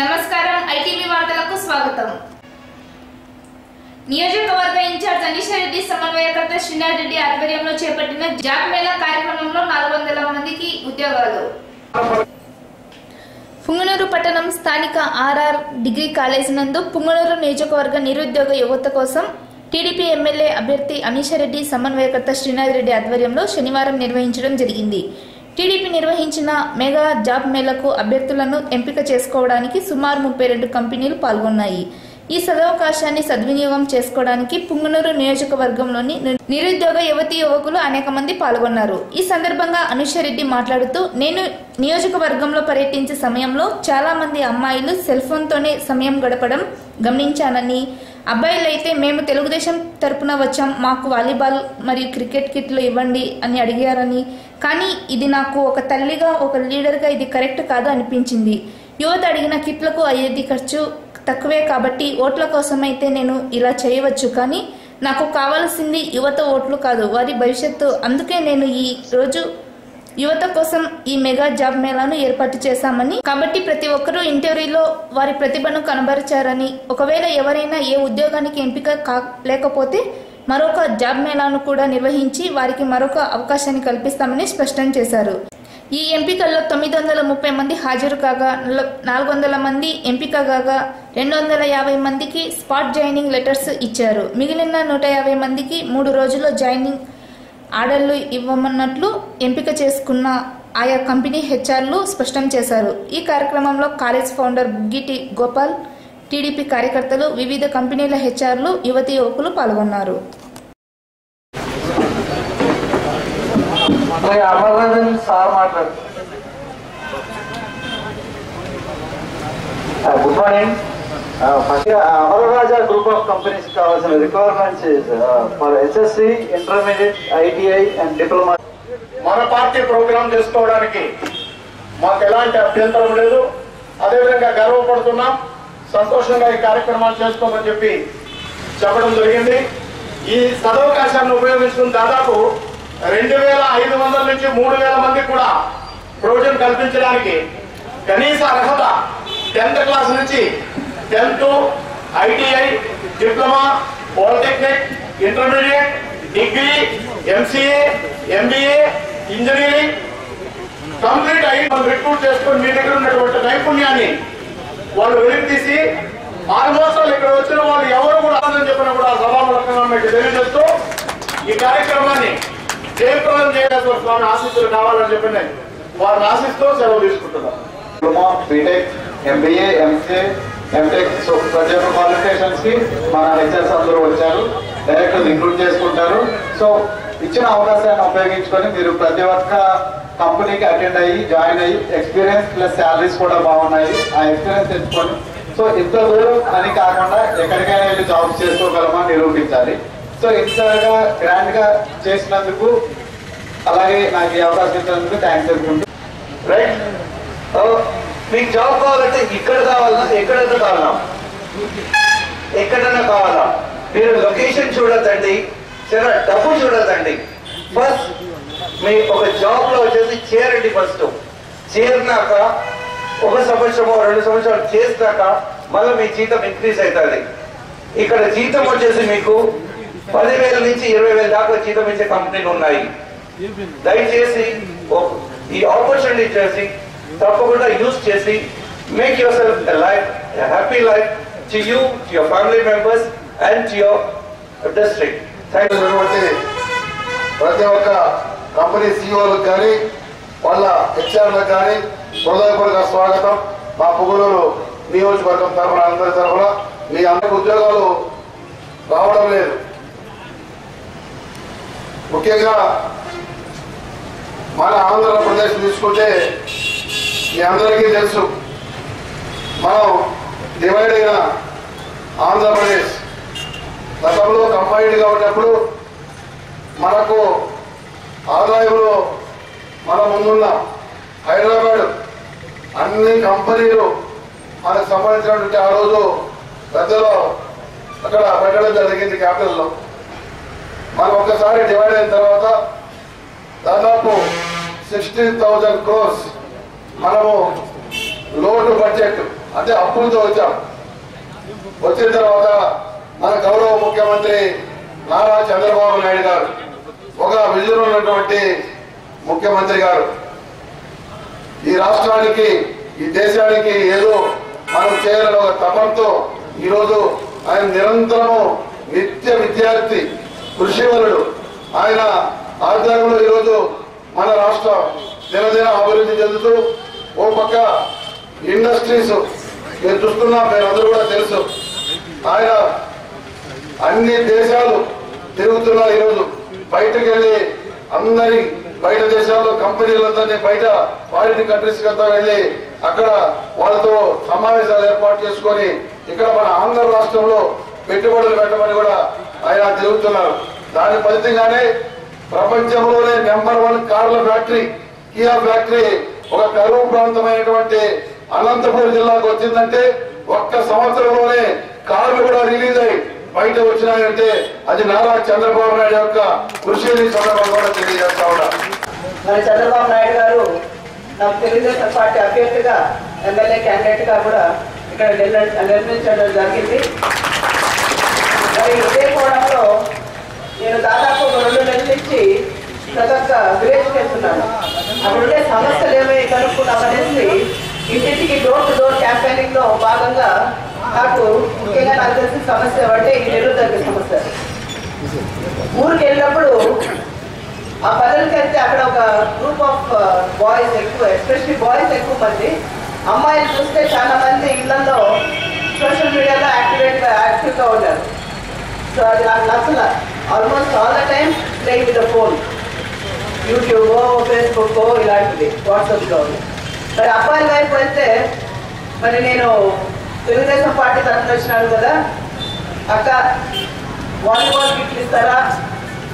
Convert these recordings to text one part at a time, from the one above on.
నమస్కారం ఐటీవీ వార్తలకు స్వాగతం. నియోజకవర్గ ఇన్ఛార్జ్ అనీషా రెడ్డి సమన్వయకర్త శ్రీనాథ్ రెడ్డి ఆధ్వర్యంలో చేపట్టిన జాబ్ మేళా కార్యక్రమంలో 400 మందికి ఉద్యోగాలు. పుంగనూరు పట్టణం స్థానిక ఆర్ఆర్ డిగ్రీ కాలేజ్ నందు పుంగనూరు నియోజకవర్గ నిరుద్యోగ యువత కోసం టీడీపీ ఎమ్మెల్యే అభ్యర్థి అనీషా రెడ్డి సమన్వయకర్త శ్రీనాథ్ రెడ్డి ఆధ్వర్యంలో శనివారం నిర్వహించడం జరిగింది. టీడీపీ నిర్వహించిన మెగా జాబ్ మేళకు అభ్యర్థులను ఎంపిక చేసుకోవడానికి సుమారు 32 కంపెనీలు పాల్గొన్నాయి. ఈ సదవకాశాన్ని సద్వినియోగం చేసుకోవడానికి పుంగనూరు నియోజకవర్గంలోని నిరుద్యోగ యువతీ యువకులు అనేక మంది పాల్గొన్నారు. ఈ సందర్భంగా అనీషా రెడ్డి మాట్లాడుతూ, నేను నియోజకవర్గంలో పర్యటించే సమయంలో చాలా మంది అమ్మాయిలు సెల్ ఫోన్తోనే సమయం గడపడం గమనించానని, అబ్బాయిలైతే మేము తెలుగుదేశం తరపున వచ్చాం, మాకు వాలీబాల్ మరియు క్రికెట్ కిట్లు ఇవ్వండి అని అడిగారని, కానీ ఇది నాకు ఒక తల్లిగా ఒక లీడర్గా ఇది కరెక్ట్ కాదు అనిపించింది. యువత అడిగిన కిట్లకు అయ్యేది ఖర్చు తక్కువే కాబట్టి ఓట్ల కోసమైతే నేను ఇలా చేయవచ్చు, కానీ నాకు కావాల్సింది యువత ఓట్లు కాదు, వారి భవిష్యత్తు. అందుకే నేను ఈ రోజు యువత కోసం ఈ మెగా జాబ్ మేళాను ఏర్పాటు చేశామని, కాబట్టి ప్రతి ఒక్కరూ ఇంటర్వ్యూలో వారి ప్రతిభను కనబరిచారని, ఒకవేళ ఎవరైనా ఏ ఉద్యోగానికి ఎంపిక లేకపోతే మరొక జాబ్ మేళాను కూడా నిర్వహించి వారికి మరొక అవకాశాన్ని కల్పిస్తామని స్పష్టం చేశారు. ఈ ఎంపికల్లో 930 మంది హాజరు కాగా 400 మంది ఎంపిక కాగా 250 మందికి స్పాట్ జాయినింగ్ లెటర్స్ ఇచ్చారు. మిగిలిన 150 మందికి 3 రోజుల్లో జాయినింగ్ ఆర్డర్లు ఇవ్వమన్నట్లు ఎంపిక చేసుకున్న ఆయా కంపెనీ హెచ్ఆర్లు స్పష్టం చేశారు. ఈ కార్యక్రమంలో కాలేజ్ ఫౌండర్ బుగ్గిటి గోపాల్, టీడీపీ కార్యకర్తలు, వివిధ కంపెనీల హెచ్ఆర్లు, యువతీ యువకులు పాల్గొన్నారు. Good morning. Amararaja group of companies కావాల్సిన requirements for SSC, intermediate, ITI and diploma. మన పార్టీ ప్రోగ్రామ్ చేసుకోవడానికి మాకు ఎలాంటి అభ్యంతరం లేదు. అదేవిధంగా గర్వపడుతున్నాం, సంతోషంగా ఈ కార్యక్రమాలు చేసుకోమని చెప్పి చెప్పడం జరిగింది. ఈ సదవకాశాన్ని ఉపయోగించుకుని దాదాపు 2500 నుంచి 3000 మంది కూడా ప్రయోజనం కల్పించడానికి కనీస అర్హత 10th క్లాస్ నుంచి 10th, ITI, diploma, polytechnic, intermediate, degree, MCA, MBA, engineering complete అయ్యి మనం రిక్రూట్ చేసుకొని మీ దగ్గర ఉన్నటువంటి నైపుణ్యాన్ని వాళ్ళు వెలికి తీసి ఆల్మోస్ట్ వాళ్ళు ఇక్కడ వచ్చిన వాళ్ళు ఎవరు కూడా చెప్పినా కూడా సభాముఖంగా మీకు తెలియజేస్తూ ఈ కార్యక్రమాన్ని జయప్రదం చేయాల్సిన స్వామి ఆశీస్సులు కావాలని చెప్పి వారిని ఆశిస్తూ సెలవు తీసుకుంటున్నాం. BTech, MBA, MCA, MTech, so ప్రతి ఒక్క క్వాలిఫికేషన్స్ కి మన లెక్చర్స్ అందరూ వచ్చారు, డైరెక్ట్ రిక్రూట్ చేసుకుంటారు. సో ఇచ్చిన అవకాశాన్ని ఉపయోగించుకొని మీరు ప్రతి ఒక్క కంపెనీకి అటెండ్ అయ్యి జాయిన్ అయ్యి ఎక్స్పీరియన్స్ ప్లస్ శాలరీస్ కూడా బాగున్నాయి, ఆ ఎక్స్పీరియన్స్ తెచ్చుకొని సో ఇంత దూరం అని కాకుండా ఎక్కడికైనా వెళ్ళి జాబ్స్ చేసుకోగలమా నిరూపించాలి. సో ఇంతగా గ్రాండ్ గా చేసినందుకు, అలాగే నాకు ఈ అవకాశం ఇచ్చినందుకు థ్యాంక్స్ చెప్పుకుంటూ. రైట్, మీకు జాబ్ కావాలంటే ఇక్కడ కావాలన్నా ఎక్కడైనా కావాలా, ఎక్కడైనా కావాలా, మీరు లొకేషన్ చూడొద్దండి, చాలా డబ్బు చూడొద్దండి. ఫస్ట్ మీ ఒక జాబ్ లో వచ్చేసి చేరండి. ఫస్ట్ చేరినాక 1 సంవత్సరమో 2 సంవత్సరాలు చేసినాక మళ్ళీ మీ జీతం ఇంక్రీజ్ అవుతుంది. ఇక్కడ జీతం వచ్చేసి మీకు 10,000 నుంచి 20,000 దాకా జీతం ఇచ్చే కంపెనీలు ఉన్నాయి. దయచేసి ఈ ఆపర్చునిటీ చేసి తప్పకుండా యూజ్ చేసి make your self a life, a happy life to you, to your family members and to your district. ప్రతి ఒక్క కంపెనీ సిఇఓలకు కానీ వాళ్ళ హెచ్ఆర్లకు కానీ హృదయపూర్వక స్వాగతం. మా పుంగనూరు నియోజకవర్గం తరఫున అందరి తరఫున మీ అందరికి ఉద్యోగాలు రావడం లేదు. ముఖ్యంగా మన ఆంధ్రప్రదేశ్ తీసుకుంటే మీ అందరికీ తెలుసు, మనం డివైడ్ అయిన ఆంధ్రప్రదేశ్ గతంలో కంబైన్డ్గా ఉన్నప్పుడు మనకు ఆదాయంలో మన ముందున్న హైదరాబాద్ అన్ని కంపెనీలు మనకు సంబంధించినటువంటి ఆ రోజు పెద్దలో అక్కడ పెట్టడం జరిగింది క్యాపిటల్లో. మనం ఒక్కసారి డివైడ్ అయిన తర్వాత దాదాపు 16,000 crores మనము లోటు బడ్జెట్ అంటే అప్పులతో వచ్చాం. వచ్చిన తర్వాత మన గౌరవ ముఖ్యమంత్రి నారా చంద్రబాబు నాయుడు గారు ఒక విజన్ ఉన్నటువంటి ముఖ్యమంత్రి గారు ఈ రాష్ట్రానికి ఈ దేశానికి ఏదో మనం చేయాలని ఒక తపంతో ఈరోజు ఆయన నిరంతరము నిత్య విద్యార్థి కృషివలుడు. ఆయన ఆధ్వర్యంలో ఈరోజు మన రాష్ట్రం దినదిన అభివృద్ధి చెందుతూ ఓ పక్క ఇండస్ట్రీస్ మీరు చూస్తున్నా మీరందరూ కూడా తెలుసు. ఆయన అన్ని దేశాలు తిరుగుతున్నా ఈరోజు బయటకు వెళ్ళి అందరి బయట దేశాల్లో కంపెనీలందరినీ బయట ఫారిన్ కంట్రీస్ అంతా వెళ్ళి అక్కడ వాళ్ళతో సమావేశాలు ఏర్పాటు చేసుకొని ఇక్కడ మన ఆంధ్ర రాష్ట్రంలో పెట్టుబడులు పెట్టమని కూడా ఆయన తిరుగుతున్నారు. దాని ఫలితంగానే ప్రపంచంలోనే నంబర్ 1 కార్ల ఫ్యాక్టరీ కియా ఫ్యాక్టరీ ఒక కరువు ప్రాంతమైనటువంటి అనంతపురం జిల్లాకు వచ్చిందంటే ఒక్క సంవత్సరంలోనే కార్లు కూడా రిలీజ్ అయ్యి బయట వచ్చినాయంటే అది నారా చంద్రబాబు నాయుడు యొక్క కృషిని సందర్భంగా కూడా తెలియజేస్తా ఉన్నా. మరి చంద్రబాబు నాయుడు గారు నాకు తెలుగుదేశం పార్టీ అభ్యర్థిగా ఎమ్మెల్యే క్యాండిడేట్ గా కూడా ఇక్కడ నిర్ణయించడం జరిగింది. మరి ఇదే కోణంలో నేను దాదాపు 2 నెలల నుంచి ప్రతి ఒక్క విలేజ్కి వెళ్తున్నాను. అక్కడుండే సమస్యలు ఏమై కనుక్కున్నామనేసి ఇంటింటికి డోర్ టు డోర్ క్యాంపెయినింగ్ లో భాగంగా నాకు ముఖ్యంగా నాకు తెలిసిన సమస్య అంటే ఈ నిరుద్యోగ సమస్య. ఊరికి వెళ్ళినప్పుడు ఆ పల్లెలకి వెళ్తే అక్కడ ఒక గ్రూప్ ఆఫ్ బాయ్స్ ఎక్కువ, ఎస్పెషల్లీ బాయ్స్ ఎక్కువ మంది. అమ్మాయిలు చూస్తే చాలా మంది ఇళ్లలో సోషల్ మీడియాలో యాక్టివ్గా ఉన్నారు. సో అది నాకు నచ్చల. Almost all the time playing with the phone, YouTube, Facebook ఇలాంటివి, వాట్సాప్లో. మరి అబ్బాయిల వైపు వెళ్తే మరి నేను తెలుగుదేశం పార్టీ తరఫున వచ్చినాను కదా, అక్క వాలీబాల్ కిట్లు ఇస్తారా,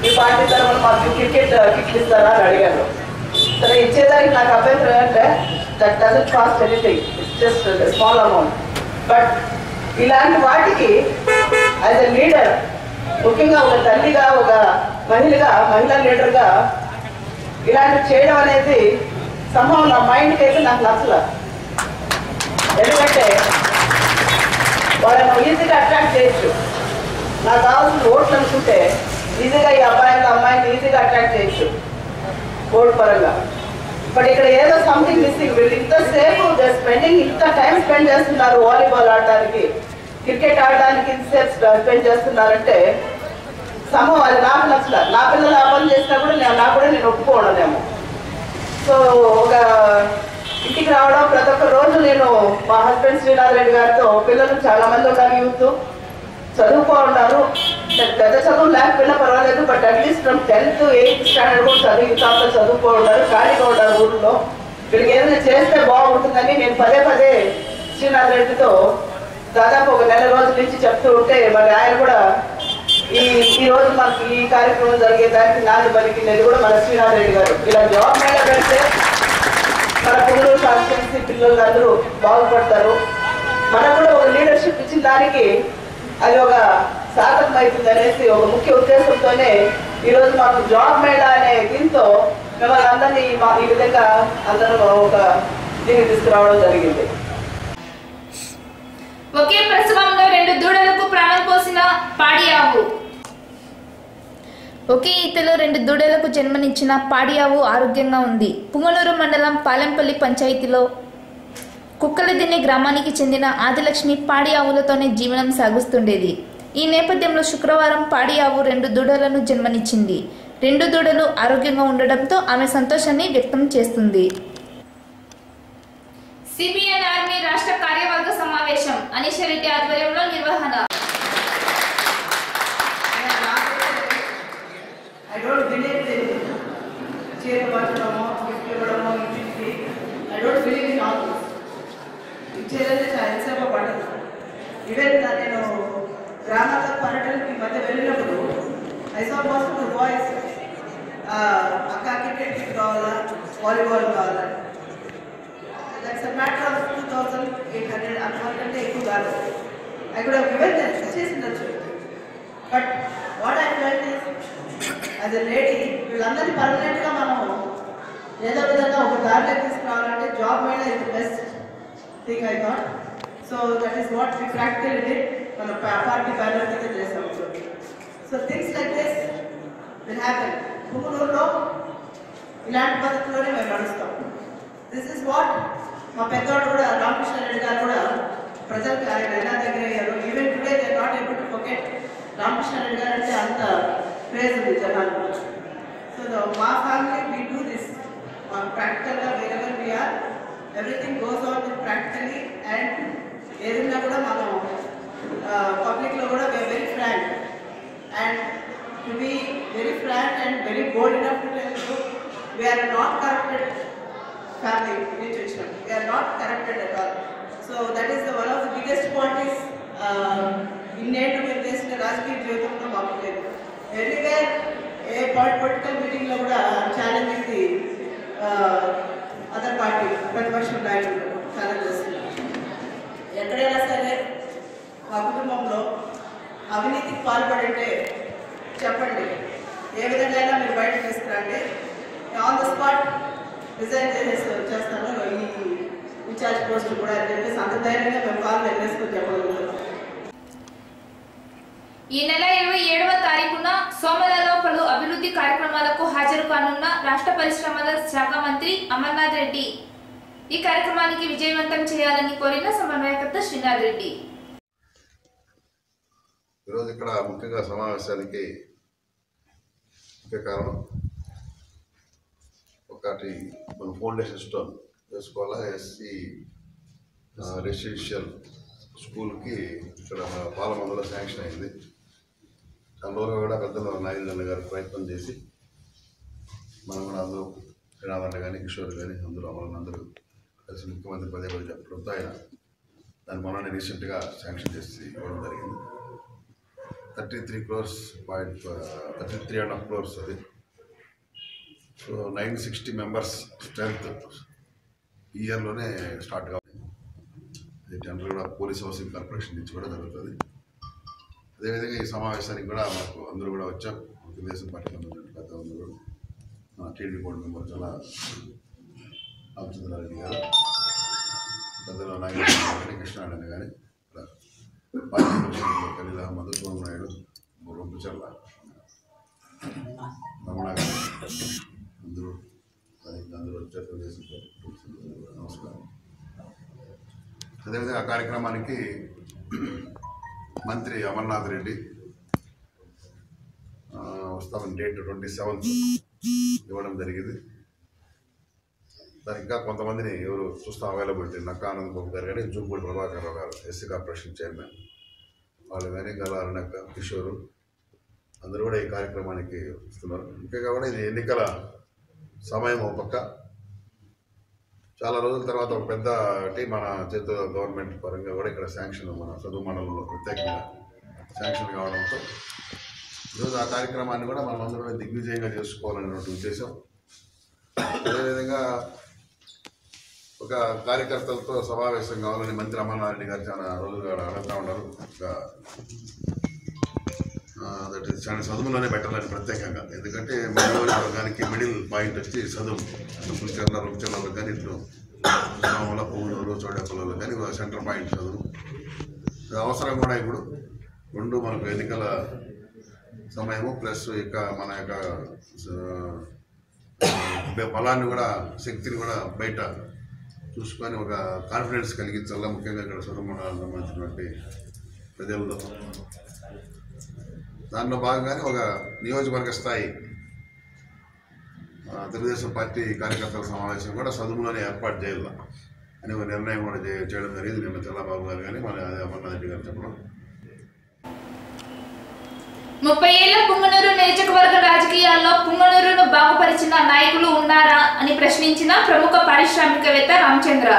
ఈ పార్టీ తరఫున మాకు క్రికెట్ కిట్లు ఇస్తారా అని అడిగాను. సరే ఇచ్చేదానికి నాకు అభ్యంతరం ఏంటంటే that doesn't cost anything, it's just small amount. But ఇలాంటి వాటికి యాజ్ ఎ లీడర్, ముఖ్యంగా ఒక తల్లిగా, ఒక మహిళా లీడర్గా ఇలాంటివి చేయడం అనేది సంభవం నా మైండ్కి అయితే నాకు నచ్చల. ఎందుకంటే వాళ్ళని ఈజీగా అట్రాక్ట్ చేయొచ్చు. నాకు కావాల్సిన ఓట్లు అనుకుంటే ఈజీగా ఈ అమ్మాయిని ఈజీగా అట్రాక్ట్ చేయొచ్చు ఓటు పరంగా. బట్ ఇక్కడ ఏదో సంథింగ్ మిస్సింగ్. వీళ్ళు ఇంతసేపు స్పెండింగ్, ఇంత టైం స్పెండ్ చేస్తున్నారు వాలీబాల్ ఆడడానికి, క్రికెట్ ఆడడానికి ఇంతసేపు స్పెండ్ చేస్తున్నారంటే సంభవం అది నాకు నచ్చల. నా పిల్లలు ఆ పని చేసినా కూడా నేను ఒప్పుకోవడమేమో. సో ఒక ఇంటికి రావడం ప్రతి ఒక్క రోజు నేను మా హస్బెండ్ శ్రీనాథ్ రెడ్డి గారితో, పిల్లలు చాలా మంది ఉన్నారు, యూత్ చదువుకో ఉన్నారు, పెద్ద చదువు లేకపోయినా పర్వాలేదు, but at least from 10th 8th standard కూడా చదువుకో ఉన్నారు, ఖాళీగా ఉన్నారు ఊళ్ళో. వీళ్ళకి ఏదైనా చేస్తే బాగుంటుందని నేను పదే శ్రీనాథ్ రెడ్డితో దాదాపు ఒక 1 నెల రోజుల నుంచి చెప్తూ ఉంటే మరి ఆయన కూడా ఈ రోజు మనకి ఈ కార్యక్రమం జరిగేదానికి నాది పలికినది కూడా మన శ్రీనాథ్ రెడ్డి గారు. ఇలా జాబ్ మేళ పెడితే మన పుంగనూరు కాన్స్టిట్యున్సీ పిల్లలు అందరూ బాగుపడతారు. మనకు కూడా ఒక లీడర్షిప్ ఇచ్చిన దానికి అది ఒక సార్థకం అవుతుంది అనేసి ఒక ముఖ్య ఉద్దేశంతోనే ఈరోజు మాకు జాబ్ మేళా అనే దీంతో మిమ్మల్ని అందరినీ ఈ విధంగా అందరూ ఒక దీనికి తీసుకురావడం జరిగింది. ఒకే ప్రసవంలో 2 దూడలకు ప్రాణం పోసిన పాడి ఆవు. ఒకే ఈతలో 2 దూడలకు జన్మనిచ్చిన పాడి ఆవు ఆరోగ్యంగా ఉంది. పుంగనూరు మండలం పాలెంపల్లి పంచాయతీలో కుక్కలదిన్నె గ్రామానికి చెందిన ఆదిలక్ష్మి పాడి ఆవులతోనే జీవనం సాగిస్తుండేది. ఈ నేపథ్యంలో శుక్రవారం పాడి ఆవు 2 దూడలను జన్మనిచ్చింది. 2 దూడలు ఆరోగ్యంగా ఉండడంతో ఆమె సంతోషాన్ని వ్యక్తం చేస్తుంది. సిపిఎన్ ఆర్మీ రాష్ట్ర కార్యవర్గ సమావేశం అనీషారెడ్డి ఆధ్వర్యంలో నిర్వహణ. ఈవెన్ నేను గ్రామాల పర్యటనకి మధ్య వెళ్ళినప్పుడు ఐసోబాస్ బాయ్స్ అక్క క్రికెట్ కావాలా, వాలీబాల్ కావాలా, దట్స్ అ మ్యాటర్ ఆఫ్ 2800 అంతకంటే ఎక్కువ కాదు. I could have given that చేసిండొచ్చు. But what I felt is as a lady వీళ్ళందరినీ పర్మనెంట్గా మనం ఏదో విధంగా ఒక దారిలో తీసుకురావాలంటే job mela is the best thing I thought. So that is what we practically did on a party banner కింద చేసాము. So things like this will happen. పుంగనూరులో ఇలాంటి పద్ధతిలోనే మేము నడుస్తాం. దిస్ ఇస్ వాట్ మా పెద్దవాడు కూడా రామకృష్ణ రెడ్డి గారు కూడా ప్రజలకు ఆయన ఎలా దగ్గర అయ్యారు. Even today they are not able to forget Ramakrishna Reddy garu అంటే అంత క్రేజ్ ఉంది జనాలు. సో మా ఫ్యామిలీ వీ డూ దిస్ ప్రాక్టికల్గా wherever we are everything goes on with practically and ఏదైనా కూడా మనం పబ్లిక్లో కూడా very frank and to be very frank and very bold enough to tell you we are not corrupted family నుంచి వచ్చినాం. We are not corrupted at all. So that is one of the biggest qualities ఇన్నేళ్ళు మేము చేసిన రాజకీయ జీవితంలో మాకు లేదు. Everywhere ఏ political మీటింగ్లో కూడా ఛాలెంజ్ ది అదర్ పార్టీ ప్రతిపక్షం నాయకులు ఛాలెంజ్ చేస్తున్నారు. ఎక్కడైనా సరే మా కుటుంబంలో అవినీతికి పాల్పడింటే చెప్పండి, ఏ విధంగా అయినా మీరు బయటకు తీసుకురండి, ఆన్ ద స్పాట్ రిజైన్ చేస్తాను ఈ ఇన్ఛార్జ్ పోస్ట్ కూడా అని చెప్పేసి అంత ధైర్యంగా మేము కాల్ వెళ్ళేసుకొని చెప్పగలుగుతాం. ఈ నెల 27వ తారీఖున సోమలలో పలు అభివృద్ధి కార్యక్రమాలకు హాజరు కానున్న రాష్ట్ర పరిశ్రమల శాఖ మంత్రి అమర్నాథ్ రెడ్డి ఈ కార్యక్రమానికి విజయవంతం చేయాలని కోరిన సమన్వయకర్త శ్రీనాథ్ రెడ్డి. ఈరోజు ఇక్కడ ముఖ్యంగా సమావేశానికి ముఖ్య కారణం ఒకటి మన ఫౌండేషన్ స్టోన్ వేసుకోవాలా ఎస్సీ రెసిడెన్షియల్ స్కూల్కి ఇక్కడ పాలమందులో శాంక్షన్ అయింది. అందులో కూడా పెద్దలు నాగేంద్ర గారు ప్రయత్నం చేసి మనం కూడా అందరూ శ్రీనాథన్న కానీ కిషోర్ కానీ అందరూ అమరనందరూ కలిసి ముఖ్యమంత్రి పదే చెప్పడంతో ఆయన దాని మనల్ని రీసెంట్గా శాంక్షన్ చేసి ఇవ్వడం జరిగింది. 33 crores 33.5 crores అది. సో 960 members స్ట్రెంత్ ఈ ఇయర్లోనే స్టార్ట్ కావాలి. ఇది టెండర్ కూడా పోలీస్ హౌసింగ్ కార్పొరేషన్ నుంచి కూడా జరుగుతుంది. అదేవిధంగా ఈ సమావేశానికి కూడా మాకు అందరూ కూడా వచ్చాం. తెలుగుదేశం పార్టీ పెద్ద అందరూ టీడీ బోర్డు మెంబర్ చాలా రామచంద్రారెడ్డి గారు, పెద్దలు నాగేశ్వర కానీ కృష్ణారెడ్డి కానీ పార్టీ కలిల మధుసూదన్ నాయుడు, రొంపుచర్ల రమణ గారు అందరూ వచ్చారు. తెలుగుదేశం నమస్కారం. అదేవిధంగా ఆ కార్యక్రమానికి మంత్రి అమర్నాథ్ రెడ్డి వస్తామని డేట్ 27th ఇవ్వడం జరిగింది. దానికి ఇంకా కొంతమందిని ఎవరు చూస్తాం అవైలబిలిటీ నక్కా ఆనంద్ బాబు గారు కానీ జూపూడి ప్రభాకర్ రావు గారు ఎస్సీ కార్పొరేషన్ చైర్మన్ వాళ్ళు కానీ గల అరుణక్క కిషోరు అందరూ కూడా ఈ కార్యక్రమానికి వస్తున్నారు. ముఖ్యంగా కూడా ఇది ఎన్నికల సమయం ఒక పక్క చాలా రోజుల తర్వాత ఒక పెద్ద టీం మన చేతుల గవర్నమెంట్ పరంగా కూడా ఇక్కడ శాంక్షన్ మన చదువు మండలంలో ప్రత్యేకంగా శాంక్షన్ కావడంతో ఈరోజు ఆ కార్యక్రమాన్ని కూడా మనం అందరూ దిగ్విజయంగా చేసుకోవాలనేటువంటి ఉద్దేశం. అదేవిధంగా ఒక కార్యకర్తలతో సమావేశం కావాలని మంత్రి అమర్నాథ్ రెడ్డి గారు చాలా రోజులుగా అడుగుతూ ఉన్నారు. దట్ ఈస్ చాలా చదువులోనే పెట్టాలని ప్రత్యేకంగా, ఎందుకంటే మనోవర్గానికి మిడిల్ పాయింట్ వచ్చి చదువు. రుపుచర్లలో కానీ ఇట్లు వల్ల పువ్వులు చోడపల్లలో కానీ సెంటర్ పాయింట్ చదువు అవసరం కూడా. ఇప్పుడు రెండు మనకు ఎన్నికల సమయము ప్లస్ ఇక మన యొక్క బలాన్ని కూడా శక్తిని కూడా బయట చూసుకొని ఒక కాన్ఫిడెన్స్ కలిగించాలా, ముఖ్యంగా ఇక్కడ చదువుకోవడానికి సంబంధించినటువంటి ప్రజల్లో. దానిలో భాగంగానే ఒక నియోజకవర్గ స్థాయి తెలుగుదేశం పార్టీ కార్యకర్తల సమావేశం కూడా చదువులోనే ఏర్పాటు చేయాల అని ఒక నిర్ణయం కూడా చేయడం జరిగింది. నిన్న చంద్రబాబు గారు కానీ మన అమర్నాథ్ రెడ్డి గారు చెప్పడం. 30 ఏళ్ల పుంగనూరు నియోజకవర్గ రాజకీయాల్లో పుంగనూరును బాగుపరిచిన నాయకులు ఉన్నారా అని ప్రశ్నించిన ప్రముఖ పారిశ్రామికవేత్త రామచంద్ర.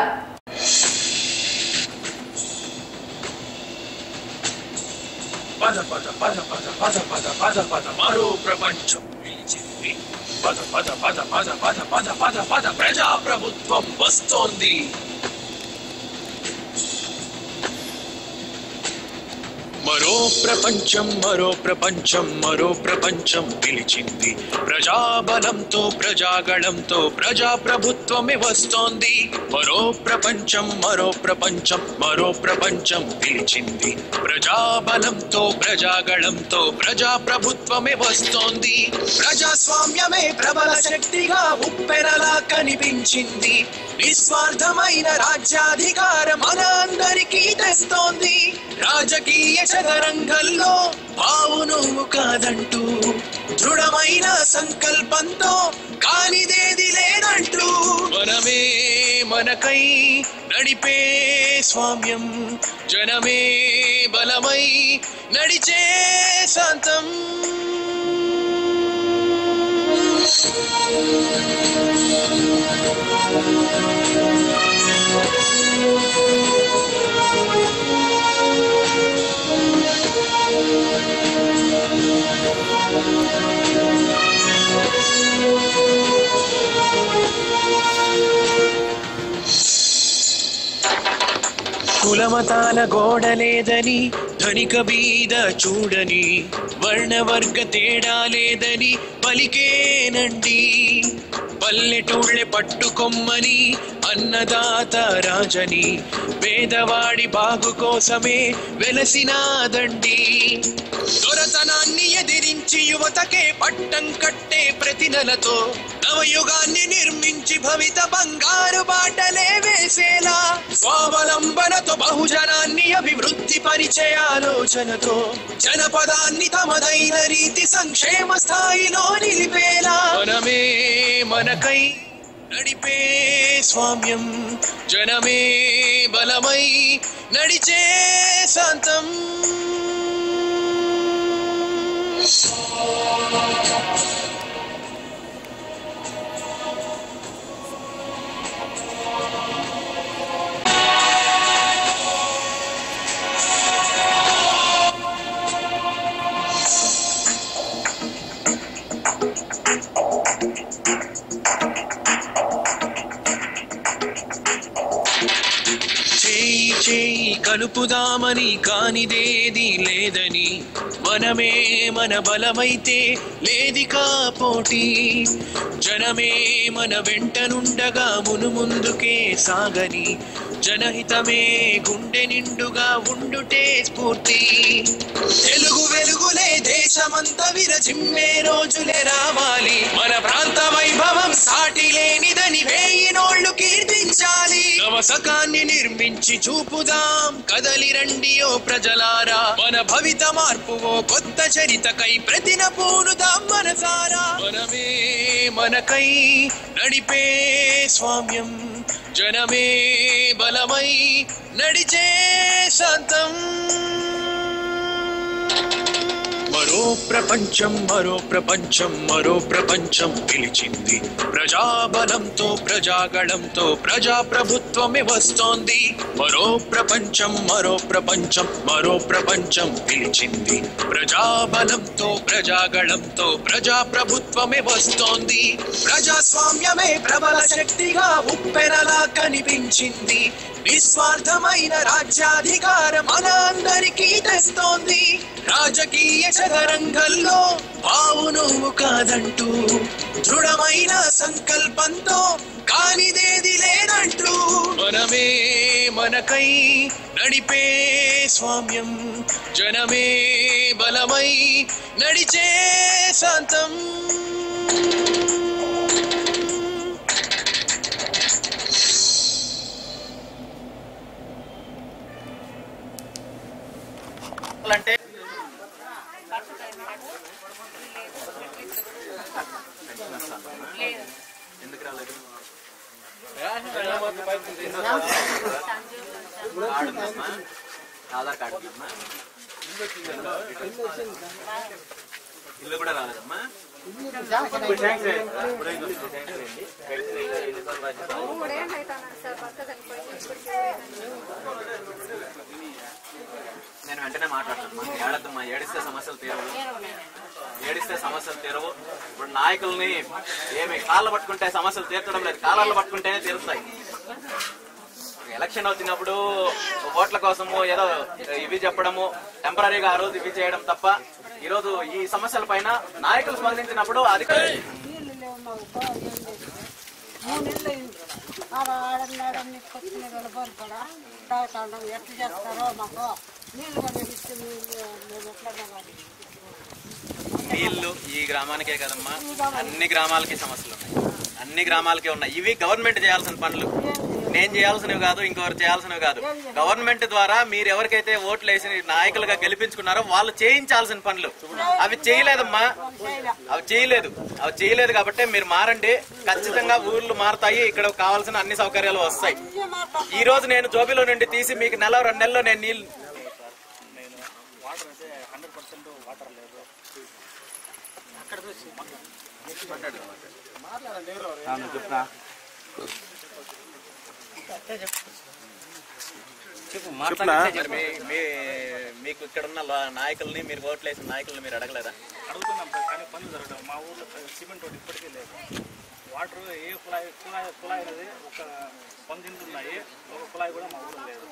పద పద పద పద పద పద పద పద మరో ప్రపంచం పిలిచింది. పద పద పద పద పద పద పద పద ప్రజా ప్రభుత్వం వస్తోంది. మరో ప్రపంచం మరో ప్రపంచం మరో ప్రపంచం పిలిచింది. ప్రజాబలంతో ప్రజాగళంతో ప్రజాప్రభుత్వమే వస్తోంది. మరో ప్రపంచం మరో ప్రపంచం మరో ప్రపంచం పిలిచింది. ప్రజాబలంతో ప్రజాగళంతో ప్రజాప్రభుత్వమే వస్తోంది. ప్రజాస్వామ్యమే ప్రబల శక్తిగా ఉప్పెనలా కనిపించింది. నిస్వార్థమైన రాజ్యాధికారం మన అందరికీ తెస్తోంది. రాజకీయ చదరంగంలో బావు నువ్వు కాదంటూ దృఢమైన సంకల్పంతో కానిదేది లేదంటూ మనమే మనకై నడిపే స్వామ్యం, జనమే బలమై నడిచే శాంతం. కులమతాల గోడలేదని, ధనిక బీద చూడని, వర్ణవర్గ తేడా లేదని పలికేనండి. పల్లెటూళ్ళె పట్టుకొమ్మని అన్నదాత రాజని, పేదవాడి బాగు కోసమే వెలసినాదండి. దొరతనాన్ని ఎదిరించి యువతకే పట్టం కట్టే ప్రతినలతో నవయుగాన్ని నిర్మించి భవిత బంగారు బాటలే వేసేలా, స్వావలంబనతో బహుజనాన్ని అభివృద్ధి పరిచే ఆలోచనతో జనపదాన్ని తమదైన రీతి సంక్షేమ స్థాయిలో నిలిపేలా మనమే మనకై నడిపే స్వామ్యం, జనమే బలమై నడిచే శాంతం. చేయి కలుపుదామని కానిదేది లేదని, మనమే మన బలమైతే లేదికా పోటీ. జనమే మన వెంటనుండగా మునుముందుకే సాగని, జనహితమే గుండె నిండుగా ఉండుటే స్ఫూర్తి. తెలుగు వెలుగులే దేశమంతా విరజిమ్మే రోజులే రావాలి. మన ప్రాంత వైభవం సాటి లేనిదని వేయి నోళ్లు కీర్తించాలి. నవశకాన్ని నిర్మించి చూపుదాం కదలి రండి ఓ ప్రజలారా. మన భవిత మార్పు ఓ కొత్త చరితకై ప్రతిన పూనుదాం మనసారా. మనమే మనకై నడిపే స్వామ్యం, జనమే బలమై నడిచే శాంతం. మరో ప్రపంచం మరో ప్రపంచం మరో ప్రపంచం పిలిచింది. ప్రజాబలంతో ప్రజాగళంతో ప్రజాప్రభుత్వమే వస్తోంది. మరో ప్రపంచం మరో ప్రపంచం మరో ప్రపంచం పిలిచింది. ప్రజాబలంతో ప్రజాగళంతో ప్రజాప్రభుత్వమే వస్తోంది. ప్రజాస్వామ్యమే ప్రబల శక్తిగా ఉప్పెనలా కనిపించింది. నిస్వార్థమైన రాజ్యాధికారం మన అందరికీ తెస్తోంది. రాజకీయ చదరంగంలో బావు నువ్వు కాదంటూ దృఢమైన సంకల్పంతో కానిదేది లేదంటూ మనమే మనకై నడిపే స్వామ్యం, జనమే బలమై నడిచే శాంతం. అంటే ఎందుకు రాలేదు? ఆధార్ కార్డు ఇల్లు కూడా రాలేదమ్మా. నేను వెంటనే మాట్లాడుతున్నా. ఏడద్దమ్మా, ఏడిస్తే సమస్యలు తీరవు, ఏడిస్తే సమస్యలు తీరవు. ఇప్పుడు నాయకుల్ని ఏమి కాళ్ళు పట్టుకుంటే సమస్యలు తీర్చడం లేదు, కాలాలు పట్టుకుంటేనే తీరుస్తాయి. ఎలక్షన్ వచ్చినప్పుడు ఓట్ల కోసము ఏదో ఇవి చెప్పడము, టెంపరీగా ఆ రోజు ఇవి చేయడం తప్ప ఈ రోజు ఈ సమస్యల పైన నాయకులు స్పందించినప్పుడు అధికారులు నీళ్లు ఈ గ్రామానికే కదమ్మా, అన్ని గ్రామాలకి సమస్యలు ఉన్నాయి, అన్ని గ్రామాలకే ఉన్నాయి. ఇవి గవర్నమెంట్ చేయాల్సిన పనులు, నేను చేయాల్సినవి కాదు, ఇంకొకరు చేయాల్సినవి కాదు. గవర్నమెంట్ ద్వారా మీరు ఎవరికైతే ఓట్లు వేసి నాయకులుగా గెలిపించుకున్నారో వాళ్ళు చేయించాల్సిన పనులు అవి చేయలేదమ్మా, అవి చేయలేదు కాబట్టి మీరు మారండి. ఖచ్చితంగా ఊర్లు మారుతాయి, ఇక్కడ కావాల్సిన అన్ని సౌకర్యాలు వస్తాయి. ఈ రోజు నేను జోబిలో నుండి తీసి మీకు నెల 2 నెలల్లో నేను నీళ్ళు మీకు ఇక్కడ ఉన్న నాయకుల్ని, మీరు ఓట్లు వేసిన నాయకుల్ని మీరు అడగలేదా? అడుగుతున్నాం సార్, కానీ పనులు జరగడం. మా ఊర్లో సిమెంట్ రోడ్ ఇప్పటికీ లేదు. వాటర్ ఏ కుళాయి అనేది ఒక 100 ఇండ్లు ఉన్నాయి, ఒక కుళాయి కూడా మా ఊర్లో లేదు.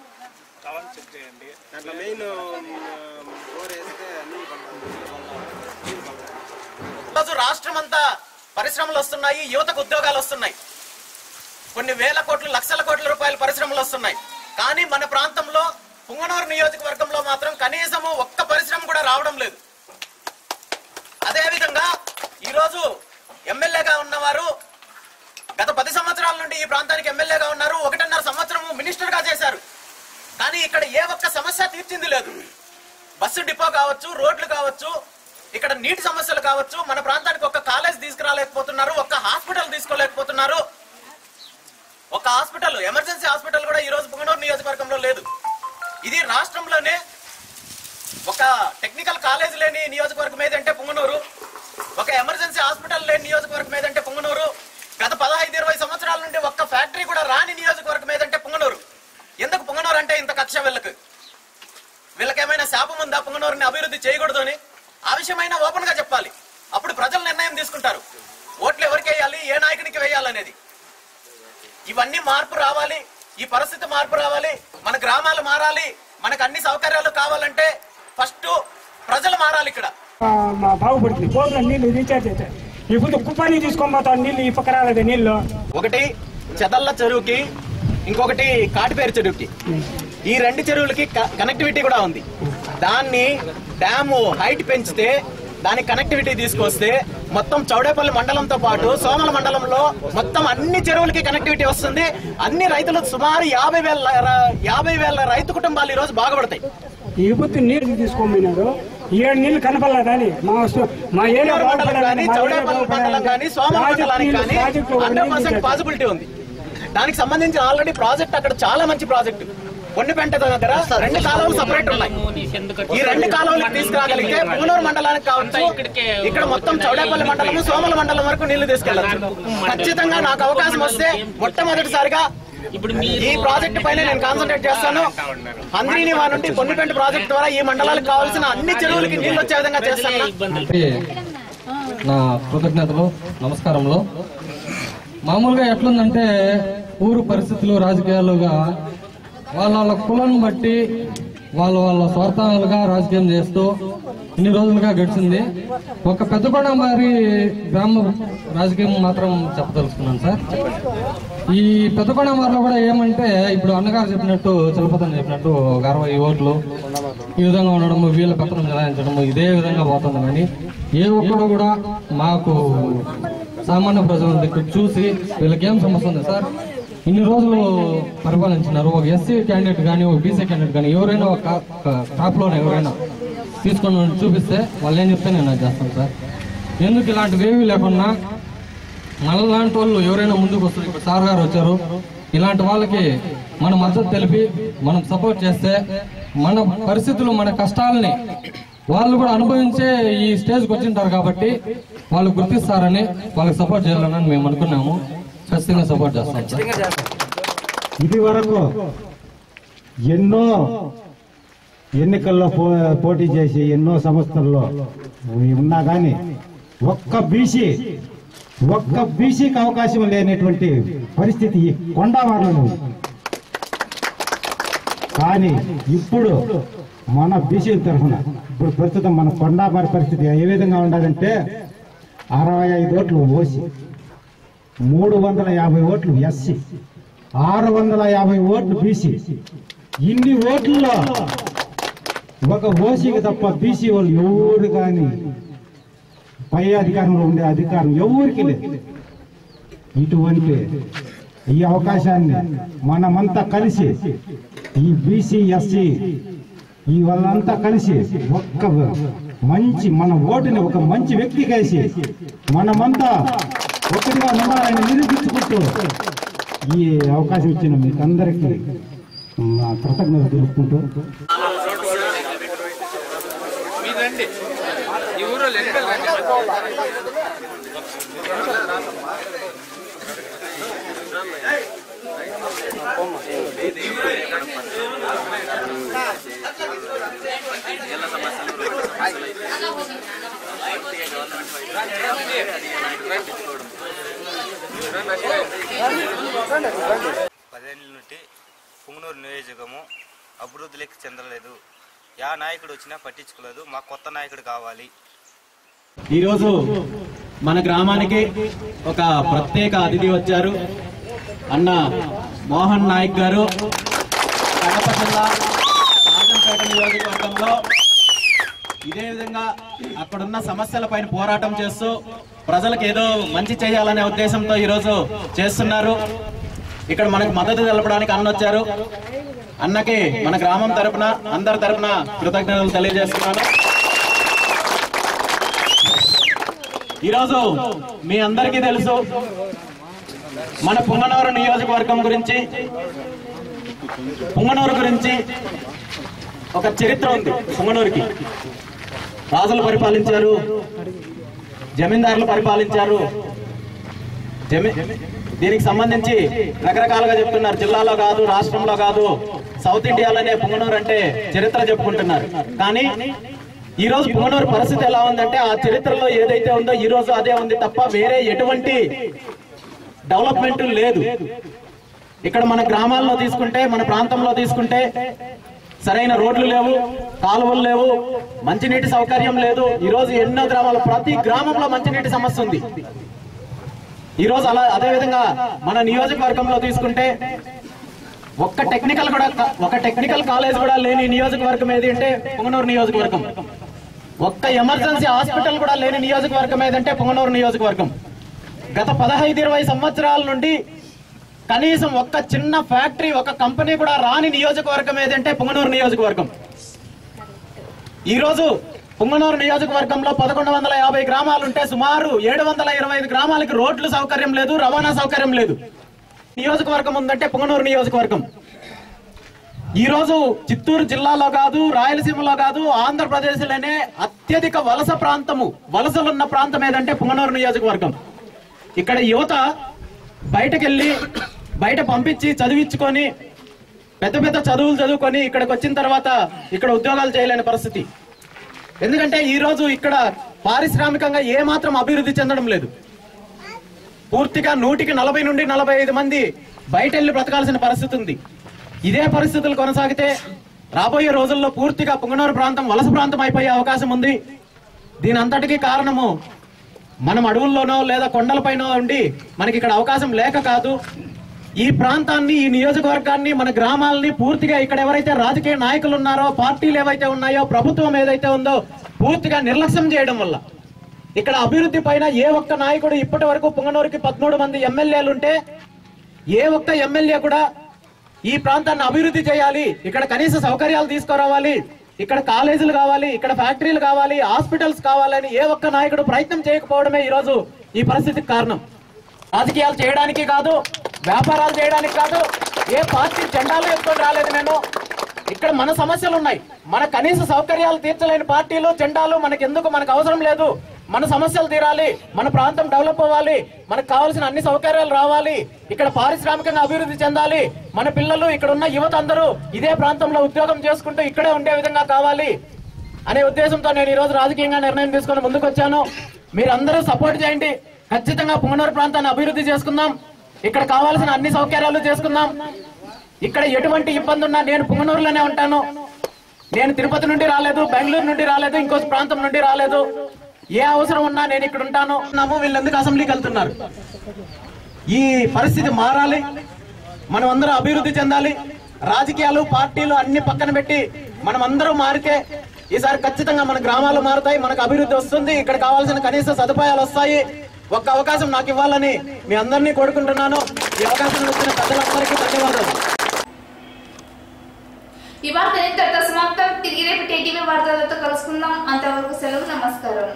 కావాలని చెక్ చేయండి. దాంట్లో మెయిన్ రోజు రాష్ట్రం అంతా పరిశ్రమలు వస్తున్నాయి, యువతకు ఉద్యోగాలు వస్తున్నాయి, కొన్ని వేల కోట్లు, లక్షల కోట్ల రూపాయల పరిశ్రమలు వస్తున్నాయి. కానీ మన ప్రాంతంలో పుంగనూరు నియోజకవర్గంలో మాత్రం కనీసము ఒక్క పరిశ్రమ కూడా రావడం లేదు. అదేవిధంగా ఈరోజు ఎమ్మెల్యేగా ఉన్నవారు గత 10 సంవత్సరాల నుండి ఈ ప్రాంతానికి ఎమ్మెల్యేగా ఉన్నారు, 1.5 సంవత్సరము మినిస్టర్ గా చేశారు. కానీ ఇక్కడ ఏ ఒక్క సమస్య తీర్చింది లేదు. బస్సు డిపో కావచ్చు, రోడ్లు కావచ్చు, ఇక్కడ నీటి సమస్యలు కావచ్చు, మన ప్రాంతానికి ఒక కాలేజ్ తీసుకురాలేకపోతున్నారు, ఒక్క హాస్పిటల్ తీసుకోలేకపోతున్నారు. ఒక హాస్పిటల్, ఎమర్జెన్సీ హాస్పిటల్ కూడా ఈ రోజు పుంగనూరు నియోజకవర్గంలో లేదు. ఇది రాష్ట్రంలోనే ఒక టెక్నికల్ కాలేజ్ లేని నియోజకవర్గం ఏదంటే పుంగనూరు, ఒక ఎమర్జెన్సీ హాస్పిటల్ లేని నియోజకవర్గం ఏదంటే పుంగనూరు. గత 15-20 సంవత్సరాల నుండి ఒక్క ఫ్యాక్టరీ కూడా రాని నియోజకవర్గం ఏదంటే పుంగనూరు. ఎందుకు పుంగనూరు అంటే ఇంత కక్ష? వీళ్ళకేమైనా శాపం ఉందా పుంగనూరుని అభివృద్ధి చేయకూడదు అని? ఆ విషయమైనా ఓపెన్ గా చెప్పాలి. అప్పుడు ప్రజలు నిర్ణయం తీసుకుంటారు, ఓట్లు ఎవరికి వేయాలి, ఏ నాయకునికి వేయాలనేది. ఇవన్నీ మార్పు రావాలి, ఈ పరిస్థితి మార్పు రావాలి, మన గ్రామాలు మారాలి, మనకు అన్ని సౌకర్యాలు కావాలంటే ఫస్ట్ ప్రజలు మారాలి. ఇక్కడ బాగుపడుతుంది, బోర్లో నీళ్లు రీఛార్జ్ అవుతాయి. ఇప్పుడు కుప్పాన్ని తీసుకొని పోతాం, నీళ్లు ఈ పక్క రాలేదు. నీళ్లు ఒకటి చెదల్ల చెరువుకి, ఇంకొకటి కాటిపేరు చెరువుకి, ఈ 2 చెరువులకి కనెక్టివిటీ కూడా ఉంది. దాన్ని డ్యాము హైట్ పెంచితే, దాని కనెక్టివిటీ తీసుకొస్తే మొత్తం చౌడేపల్లి మండలంతో పాటు సోమల మండలంలో మొత్తం అన్ని చెరువులకి కనెక్టివిటీ వస్తుంది. అన్ని రైతులు సుమారు 50,000 రైతు కుటుంబాలు ఈ రోజు బాగుపడతాయి. ఈ పొద్దు నీళ్లు తీసుకోమన్నారు, 7 నీళ్లు కనపడలేదని మా ఏరియా కానీ చౌడేపల్లి మండలం కానీ సోమల మండలానికి కానీ 100% పాసిబిలిటీ ఉంది. దానికి సంబంధించి ఆల్రెడీ ప్రాజెక్ట్ అక్కడ చాలా మంచి ప్రాజెక్టు. పొన్నిపెంట దగ్గర 2 కాలువలు సపరేట్ ఉన్నాయి. ఈ 2 కాలువలకు తీసుకురాగలిగితే పుంగనూరు మండలానికి కావచ్చు, ఇక్కడ మొత్తం చౌడేపల్లి మండలం, సోమల మండలం వరకు నీళ్లు తీసుకెళ్లొచ్చు. ఖచ్చితంగా నాకు అవకాశం వస్తే మొట్టమొదటిసారిగా ఈ ప్రాజెక్టు పైన నేను కాన్సన్ట్రేట్ చేస్తాను. హంద్రీనివా నుండి పొన్నిపెంట ప్రాజెక్టు ద్వారా ఈ మండలాలకు కావాల్సిన అన్ని చెరువులకి నీళ్లు వచ్చే విధంగా చేస్తాను. నా కృతజ్ఞతలు, నమస్కారంలో. మామూలుగా ఎట్లుందంటే ఊరు పరిస్థితులు, రాజకీయాలుగా వాళ్ళ కులాన్ని బట్టి వాళ్ళ స్వార్థాలుగా రాజకీయం చేస్తూ ఇన్ని రోజులుగా గడిచింది. ఒక పెద్దకొండమారి గ్రామ రాజకీయం మాత్రం చెప్పదలుచుకున్నాను సార్. ఈ పెద్దకొండమారిలో కూడా ఏమంటే, ఇప్పుడు అన్నగారు చెప్పినట్టు, చలపతని చెప్పినట్టు 60 ఓట్లు ఈ విధంగా ఉండడము, వీళ్ళ పెత్తనం చెలాయించడము, ఇదే విధంగా పోతుంది. కానీ ఏ ఒక్కడు కూడా మాకు సామాన్య ప్రజల దగ్గర చూసి వీళ్ళకేం సమస్య ఉంది సార్, ఇన్ని రోజులు పరిపాలించినారు, ఒక ఎస్సీ క్యాండిడేట్ కానీ, ఒక బీసీ క్యాండిడేట్ కానీ ఎవరైనా ఒక టాప్లోనే ఎవరైనా తీసుకొని చూపిస్తే వాళ్ళు ఏం చెప్తే నేను అది చేస్తాను సార్. ఎందుకు ఇలాంటివి ఏమీ లేకుండా మనలాంటి వాళ్ళు ఎవరైనా ముందుకు వస్తారు. ఇప్పుడు సార్ గారు వచ్చారు, ఇలాంటి వాళ్ళకి మన మద్దతు తెలిపి మనం సపోర్ట్ చేస్తే మన పరిస్థితులు, మన కష్టాలని వాళ్ళు కూడా అనుభవించే ఈ స్టేజ్కి వచ్చింటారు కాబట్టి వాళ్ళు గుర్తిస్తారని, వాళ్ళకి సపోర్ట్ చేయాలని మేము అనుకున్నాము. ఖచ్చితంగా సపోర్ట్ చేస్తాం. ఇది వరకు ఎన్నో ఎన్నికల్లో పోటీ చేసి ఎన్నో సంస్థల్లో ఉన్నా కానీ ఒక్క బీసీకి అవకాశం లేనటువంటి పరిస్థితి ఈ కొండవారిలో ఉంది. కానీ ఇప్పుడు మన బీసీల తరఫున ఇప్పుడు ప్రస్తుతం మన కొండాపరి పరిస్థితి ఏ విధంగా ఉండాలంటే 65 ఓట్లు ఓసీ, 350 ఓట్లు ఎస్సీ, 650 ఓట్లు బీసీ. ఇన్ని ఓట్లలో ఒక ఓసీకి తప్ప బీసీ వాళ్ళు ఎవరు కానీ పై అధికారంలో ఉండే అధికారం ఎవరికి లేదు. ఇటువంటి ఈ అవకాశాన్ని మనమంతా కలిసి ఈ బీసీ ఎస్సీ ఈ వాళ్ళంతా కలిసి ఒక్క మంచి మన ఓటుని ఒక మంచి వ్యక్తికి వేసి మనమంతా ఒకటిగా ఉండాలని నిరూపించుకుంటూ ఈ అవకాశం ఇచ్చిన మీకు అందరికీ నా కృతజ్ఞతలు తెలుపుకుంటూ పదేళ్ళ నుండి పుంగనూరు నియోజకము అభివృద్ధిలోకి చెందలేదు. యా నాయకుడు వచ్చినా పట్టించుకోలేదు. మాకు కొత్త నాయకుడు కావాలి. ఈరోజు మన గ్రామానికి ఒక ప్రత్యేక అతిథి వచ్చారు. అన్న మోహన్ నాయక్ గారు కడప జిల్లా రాజంపేట నియోజకవర్గంలో ఇదే విధంగా అక్కడున్న సమస్యలపైన పోరాటం చేస్తూ ప్రజలకు ఏదో మంచి చేయాలనే ఉద్దేశంతో ఈరోజు చేస్తున్నారు. ఇక్కడ మనకు మద్దతు తెలపడానికి అన్న వచ్చారు. అన్నకి మన గ్రామం తరపున అందరి తరపున కృతజ్ఞతలు తెలియజేస్తున్నాను. ఈరోజు మీ అందరికీ తెలుసు మన పుంగనూరు నియోజకవర్గం గురించి, పుంగనూరు గురించి ఒక చరిత్ర ఉంది. పుంగనూరుకి రాజులు పరిపాలించారు, జమీందారులు పరిపాలించారు. దీనికి సంబంధించి రకరకాలుగా చెప్తున్నారు. జిల్లాలో కాదు, రాష్ట్రంలో కాదు, సౌత్ ఇండియాలోనే పుంగనూరు అంటే చరిత్ర చెప్పుకుంటున్నారు. కానీ ఈ రోజు పుంగనూరు పరిస్థితి ఎలా ఉందంటే ఆ చరిత్రలో ఏదైతే ఉందో ఈ రోజు అదే ఉంది తప్ప వేరే ఎటువంటి డెవలప్మెంట్ లేదు. ఇక్కడ మన గ్రామాల్లో తీసుకుంటే, మన ప్రాంతంలో తీసుకుంటే సరైన రోడ్లు లేవు, కాలువలు లేవు, మంచినీటి సౌకర్యం లేదు. ఈ రోజు ఎన్నో గ్రామాలు, ప్రతి గ్రామంలో మంచినీటి సమస్య ఉంది. ఈ రోజు అదే విధంగా మన నియోజకవర్గంలో తీసుకుంటే ఒక్క టెక్నికల్ కాలేజ్ కూడా లేని నియోజకవర్గం ఏది అంటే పుంగనూరు నియోజకవర్గం. ఒక్క ఎమర్జెన్సీ హాస్పిటల్ కూడా లేని నియోజకవర్గం ఏదంటే పుంగనూరు నియోజకవర్గం. గత 15-20 సంవత్సరాల నుండి కనీసం ఒక్క చిన్న ఫ్యాక్టరీ, ఒక కంపెనీ కూడా రాని నియోజకవర్గం ఏదంటే పుంగనూరు నియోజకవర్గం. ఈ రోజు పుంగనూరు నియోజకవర్గంలో 1150 గ్రామాలుంటే సుమారు 725 గ్రామాలకి రోడ్లు సౌకర్యం లేదు, రవాణా సౌకర్యం లేదు. నియోజకవర్గం ఉందంటే పుంగనూరు నియోజకవర్గం. ఈ రోజు చిత్తూరు జిల్లాలో కాదు, రాయలసీమలో కాదు, ఆంధ్రప్రదేశ్లోనే అత్యధిక వలస ప్రాంతము, వలసలున్న ప్రాంతం ఏదంటే పుంగనూరు నియోజకవర్గం. ఇక్కడ యువత బయటకెళ్ళి బయట పంపించి చదివించుకొని పెద్ద పెద్ద చదువులు చదువుకొని ఇక్కడికి వచ్చిన తర్వాత ఇక్కడ ఉద్యోగాలు చేయలేని పరిస్థితి. ఎందుకంటే ఈ రోజు ఇక్కడ పారిశ్రామికంగా ఏమాత్రం అభివృద్ధి చెందడం లేదు. పూర్తిగా 100కి 40 నుండి 45 మంది బయట వెళ్ళి బ్రతకాల్సిన పరిస్థితి ఉంది. ఇదే పరిస్థితులు కొనసాగితే రాబోయే రోజుల్లో పూర్తిగా పుంగనూరు ప్రాంతం వలస ప్రాంతం అయిపోయే అవకాశం ఉంది. దీని అంతటికీ కారణము మనం అడవుల్లోనో లేదా కొండలపైన ఉండి మనకి ఇక్కడ అవకాశం లేక కాదు. ఈ ప్రాంతాన్ని, ఈ నియోజకవర్గాన్ని, మన గ్రామాలని పూర్తిగా ఇక్కడ ఎవరైతే రాజకీయ నాయకులు ఉన్నారో, పార్టీలు ఏవైతే ఉన్నాయో, ప్రభుత్వం ఏదైతే ఉందో పూర్తిగా నిర్లక్ష్యం చేయడం వల్ల ఇక్కడ అభివృద్ధి పైన ఏ ఒక్క నాయకుడు, ఇప్పటి వరకు పుంగనూరుకి 13 మంది ఎమ్మెల్యేలు ఉంటే ఏ ఒక్క ఎమ్మెల్యే కూడా ఈ ప్రాంతాన్ని అభివృద్ధి చేయాలి, ఇక్కడ కనీస సౌకర్యాలు తీసుకురావాలి, ఇక్కడ కాలేజీలు కావాలి, ఇక్కడ ఫ్యాక్టరీలు కావాలి, హాస్పిటల్స్ కావాలని ఏ ఒక్క నాయకుడు ప్రయత్నం చేయకపోవడమే ఈ రోజు ఈ పరిస్థితికి కారణం. రాజకీయాలు చేయడానికి కాదు, వ్యాపారాలు చేయడానికి కాదు, ఏ పార్టీ జెండాలు ఎత్తుకొని రాలేదు నేను. ఇక్కడ మన సమస్యలు ఉన్నాయి. మన కనీస సౌకర్యాలు తీర్చలేని పార్టీలు, జెండాలు మనకెందుకు, మనకు అవసరం లేదు. మన సమస్యలు తీరాలి, మన ప్రాంతం డెవలప్ అవ్వాలి, మనకు కావాల్సిన అన్ని సౌకర్యాలు రావాలి, ఇక్కడ పారిశ్రామికంగా అభివృద్ధి చెందాలి, మన పిల్లలు, ఇక్కడ ఉన్న యువత అందరూ ఇదే ప్రాంతంలో ఉద్యోగం చేసుకుంటూ ఇక్కడే ఉండే విధంగా కావాలి అనే ఉద్దేశంతో నేను ఈ రోజు రాజకీయంగా నిర్ణయం తీసుకొని ముందుకు వచ్చాను. మీరందరూ సపోర్ట్ చేయండి. ఖచ్చితంగా పుంగనూరు ప్రాంతాన్ని అభివృద్ధి చేసుకుందాం, ఇక్కడ కావాల్సిన అన్ని సౌకర్యాలు చేసుకుందాం. ఇక్కడ ఎటువంటి ఇబ్బంది ఉన్నా నేను పుంగనూరులోనే ఉంటాను. నేను తిరుపతి నుండి రాలేదు, బెంగళూరు నుండి రాలేదు, ఇంకో ప్రాంతం నుండి రాలేదు. ఏ అవసరం ఉన్నా నేను ఇక్కడ ఉంటాను. వీళ్ళు ఎందుకు అసెంబ్లీకి వెళ్తున్నారు? ఈ పరిస్థితి మారాలి. మనం అందరం అభివృద్ధి చెందాలి. రాజకీయాలు, పార్టీలు అన్ని పక్కన పెట్టి మనం అందరం మారితే ఈసారి ఖచ్చితంగా మన గ్రామాలు మారుతాయి, మనకు అభివృద్ధి వస్తుంది, ఇక్కడ కావాల్సిన కనీస సదుపాయాలు వస్తాయి. ఒక్క అవకాశం నాకు ఇవ్వాలని మీ అందరినీ కోరుకుంటున్నాను. ఈ అవకాశం ఇచ్చిన ప్రజలందరికీ ధన్యవాదాలు. ఈ వార్త ఇంతటితో సమాప్తం. తిరిగి రేపు టీటీవీ వార్తలతో కలుసుకుందాం. అంతవరకు సెలవు. నమస్కారం.